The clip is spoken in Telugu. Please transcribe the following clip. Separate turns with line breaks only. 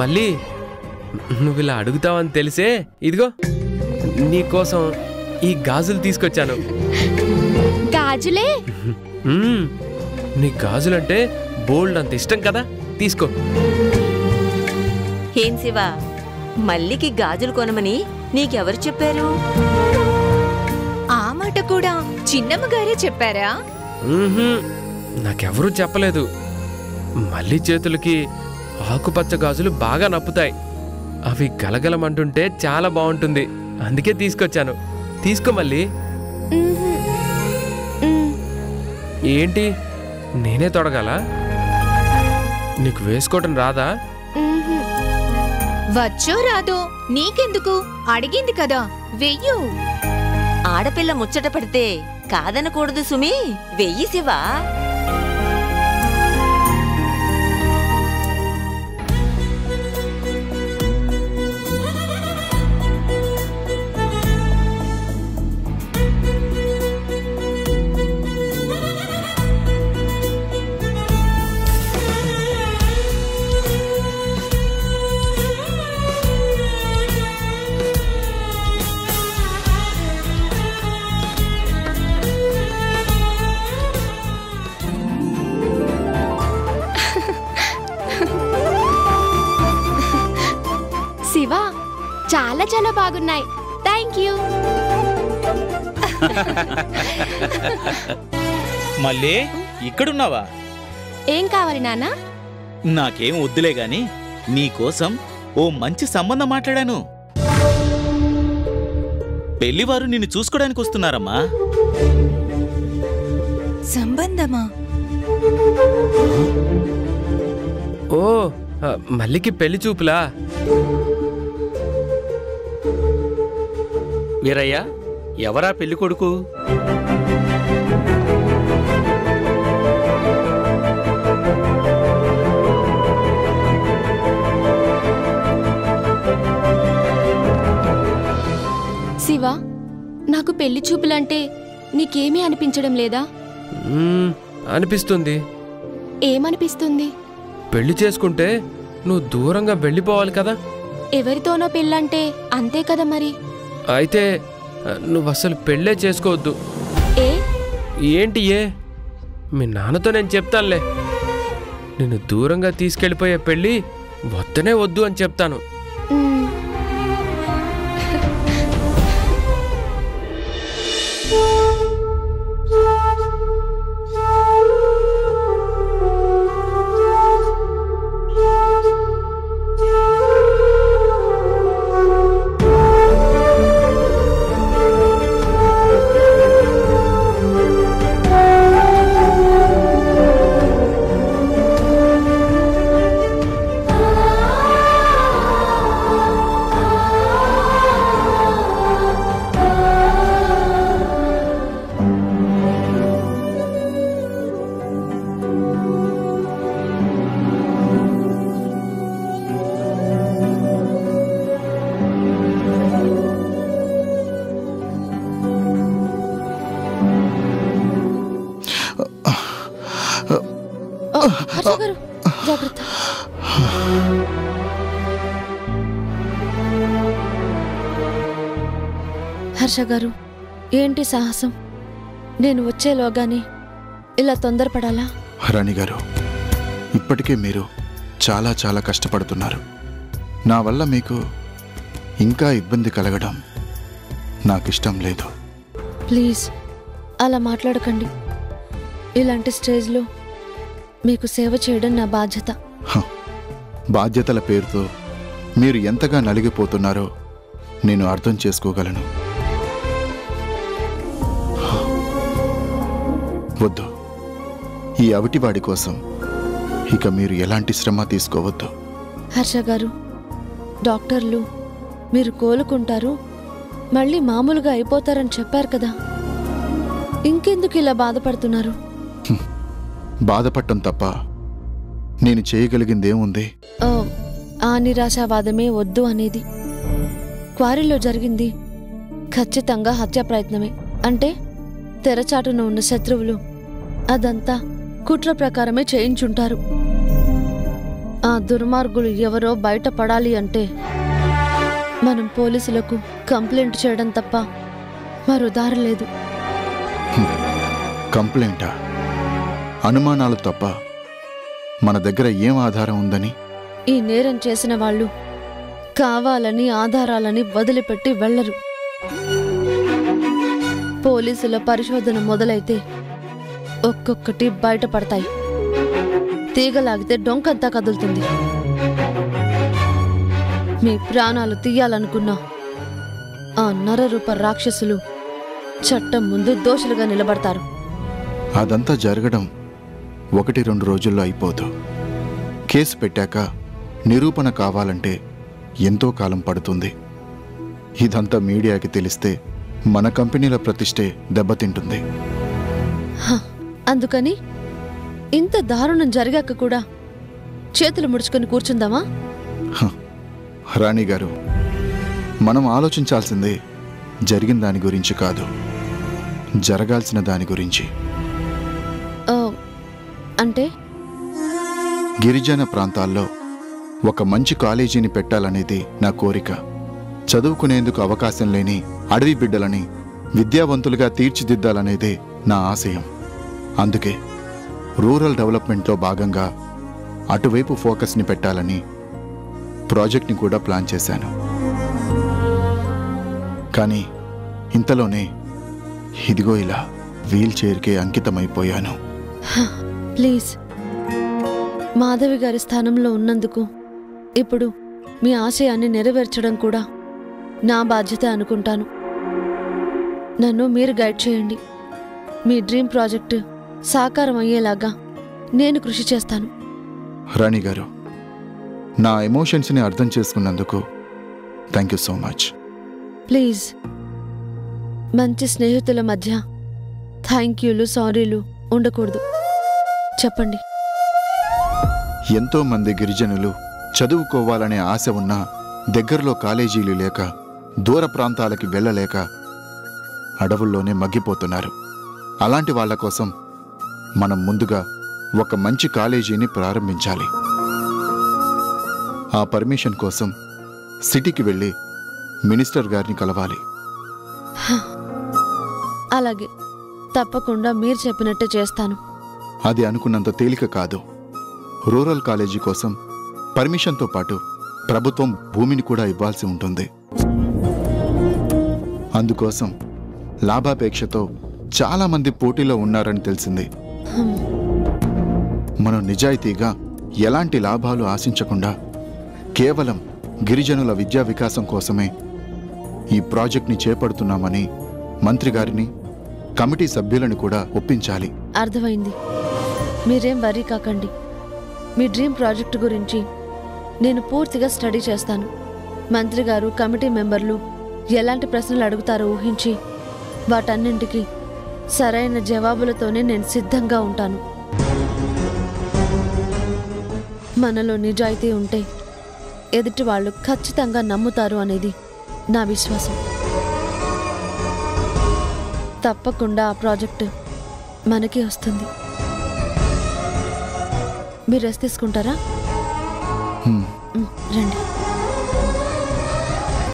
మళ్ళీ నువ్వు ఇలా అడుగుతావని తెలిసే ఇదిగో నీకోసం ఈ గాజులు తీసుకొచ్చాను.
గాజులే?
నీ గాజులంటే బోల్డ్ అంత ఇష్టం కదా, తీసుకో.
ఏం శివ, మల్లికి గాజులు కొనమని నీకెవరు చెప్పారు?
ఆ మాట కూడా చిన్నమ్మగారే చెప్పారా?
నాకెవరూ చెప్పలేదు. మళ్ళీ చేతులకి ఆకుపచ్చ గాజులు బాగా నప్పుతాయి. అవి గలగలమంటుంటే చాలా బాగుంటుంది, అందుకే తీసుకొచ్చాను. తీసుకో మళ్ళీ. ఏంటి, నేనే తొడగాల? నీకు వేసుకోవటం రాదా?
వచ్చో రాదో నీకెందుకు, అడిగింది కదా, వెయ్యు.
ఆడపిల్ల ముచ్చట పడితే కాదనకూడదు సుమి, వెయ్యి శివా.
శివ, చాలా చాలా బాగున్నాయి, థ్యాంక్ యూ.
మళ్ళీ ఇక్కడున్నావా?
ఏం కావాలి నాన్న?
నాకేం వద్దులే గాని నీకోసం ఓ మంచి సంబంధం మాట్లాడాను. పెళ్లివారు నిన్ను చూసుకోడానికి వస్తున్నారమ్మా.
సంబంధమా?
ఓ, మల్లికి పెళ్లి చూపులా?
వీరయ్య, ఎవరా పెళ్లి కొడుకు?
శివ, నాకు పెళ్లి చూపులంటే నీకేమీ అనిపించడం లేదా?
అనిపిస్తుంది.
ఏమనిపిస్తుంది?
పెళ్లి చేసుకుంటే నువ్వు దూరంగా వెళ్ళిపోవాలి కదా.
ఎవరితోనో పెళ్ళంటే అంతే కదా మరి.
అయితే నువ్వు అసలు పెళ్ళే చేసుకోవద్దు.
ఏ?
ఏంటి ఏ? మీ నాన్నతో నేను చెప్తానులే. నిన్ను దూరంగా తీసుకెళ్ళిపోయే పెళ్ళి వద్దనే వద్దు అని చెప్తాను.
జాగ్రత్త.
హర్ష గారు, ఏంటి సాహసం? నేను వచ్చేలోగానే ఇలా తొందరపడాలా?
రాణి గారు, ఇప్పటికే మీరు చాలా చాలా కష్టపడుతున్నారు. నా వల్ల మీకు ఇంకా ఇబ్బంది కలగడం నాకిష్టం లేదు.
ప్లీజ్ అలా మాట్లాడకండి. ఇలాంటి స్టేజ్లో మీకు సేవ చేయడం నా బాధ్యత.
బాధ్యతల పేరుతో మీరు ఎంతగా నలిగిపోతున్నారో నేను అర్థం చేసుకోగలను. వద్దు, ఈ అవిటివాడి కోసం ఇక మీరు ఎలాంటి శ్రమ తీసుకోవద్దు.
హర్ష గారు, డాక్టర్లు మీరు కోలుకుంటారు, మళ్ళీ మామూలుగా అయిపోతారని చెప్పారు కదా. ఇంకెందుకు ఇలా బాధపడుతున్నారు?
బాధపడటం తప్ప నేను చేయగలిగిందేముంది?
ఆ నిరాశావాదమే వద్దు అనేది. క్వారీలో జరిగింది ఖచ్చితంగా హత్యా ప్రయత్నమే. అంటే తెరచాటున ఉన్న శత్రువులు అదంతా కుట్ర ప్రకారమే చేయించుంటారు. ఆ దుర్మార్గులు ఎవరో బయటపడాలి అంటే మనం పోలీసులకు కంప్లైంట్ చేయడం తప్ప మరో దారి లేదు.
కంప్లైంటా? అనుమానాలు తప్ప మన దగ్గర ఏం ఆధారం ఉందని?
ఈ నేరం చేసిన వాళ్ళు కావాలని ఆధారాలని వదిలిపెట్టి వెళ్లరు. పోలీసుల పరిశోధన మొదలైతే ఒక్కొక్కటి బయటపడతాయి. తీగలాగితే డొంకంతా కదులుతుంది. మీ ప్రాణాలు తీయాలనుకున్నా ఆ నరరూప రాక్షసులు చట్టం ముందు దోషులుగా నిలబడతారు.
అదంతా జరగడం 1-2 రోజుల్లో అయిపోదు. కేసు పెట్టాక నిరూపణ కావాలంటే ఎంతో కాలం పడుతుంది. ఇదంతా మీడియాకి తెలిస్తే మన కంపెనీల ప్రతిష్టే దెబ్బతింటుంది.
అందుకని ఇంత దారుణం జరిగాక కూడా చేతులు ముడుచుకొని కూర్చుందామా?
రాణి గారు, మనం ఆలోచించాల్సిందే జరిగిన దాని గురించి కాదు, జరగాల్సిన దాని గురించి.
అంటే
గిరిజన ప్రాంతాల్లో ఒక మంచి కాలేజీని పెట్టాలనేది నా కోరిక. చదువుకునేందుకు అవకాశం లేని అడవి బిడ్డలని విద్యావంతులుగా తీర్చిదిద్దాలనేదే నా ఆశయం. అందుకే రూరల్ డెవలప్మెంట్లో భాగంగా అటువైపు ఫోకస్ని పెట్టాలని ప్రాజెక్ట్ని కూడా ప్లాన్ చేశాను. కానీ ఇంతలోనే ఇదిగో ఇలా వీల్ చైర్కే అంకితమైపోయాను.
ప్లీజ్, మాధవి గారి స్థానంలో ఉన్నందుకు ఇప్పుడు మీ ఆశయాన్ని నెరవేర్చడం కూడా నా బాధ్యత అనుకుంటాను. నన్ను మీరు గైడ్ చేయండి. మీ డ్రీమ్ ప్రాజెక్టు సాకారం అయ్యేలాగా నేను కృషి చేస్తాను.
రాణి గారు, నా ఎమోషన్స్ని అర్థం చేసుకున్నందుకు thank you so much.
Please, మంచి స్నేహితుల మధ్య థ్యాంక్ యూలు సారీలు ఉండకూడదు. చెప్పండి.
ఎంతో మంది గిరిజనులు చదువుకోవాలనే ఆశ ఉన్నా దగ్గరలో కాలేజీలు లేక దూర ప్రాంతాలకి వెళ్ళలేక అడవుల్లోనే మగ్గిపోతున్నారు. అలాంటి వాళ్ల కోసం మనం ముందుగా ఒక మంచి కాలేజీని ప్రారంభించాలి. ఆ పర్మిషన్ కోసం సిటీకి వెళ్ళి మినిస్టర్ గారిని కలవాలి.
అలాగే, తప్పకుండా మీరు చెప్పినట్టే చేస్తాను.
అది అనుకున్నంత తేలిక కాదు. రూరల్ కాలేజీ కోసం పర్మిషన్తో పాటు ప్రభుత్వం భూమిని కూడా ఇవ్వాల్సి ఉంటుంది. అందుకోసం లాభాపేక్షతో చాలామంది పోటీలో ఉన్నారని తెలిసింది. మనం నిజాయితీగా ఎలాంటి లాభాలు ఆశించకుండా కేవలం గిరిజనుల విద్యా వికాసం కోసమే ఈ ప్రాజెక్ట్ని చేపడుతున్నామని మంత్రి గారిని, కమిటీ సభ్యులను కూడా ఒప్పించాలి.
అర్థమైంది. మీరేం వరీ కాకండి. మీ డ్రీమ్ ప్రాజెక్టు గురించి నేను పూర్తిగా స్టడీ చేస్తాను. మంత్రి గారు, కమిటీ మెంబర్లు ఎలాంటి ప్రశ్నలు అడుగుతారో ఊహించి వాటన్నింటికి సరైన జవాబులతోనే నేను సిద్ధంగా ఉంటాను. మనలో నిజాయితీ ఉంటే ఎదుటి వాళ్ళు ఖచ్చితంగా నమ్ముతారు అనేది నా విశ్వాసం. తప్పకుండా ఆ ప్రాజెక్టు మనకి వస్తుంది. మీరు రెస్ట్ తీసుకుంటారా? రండి.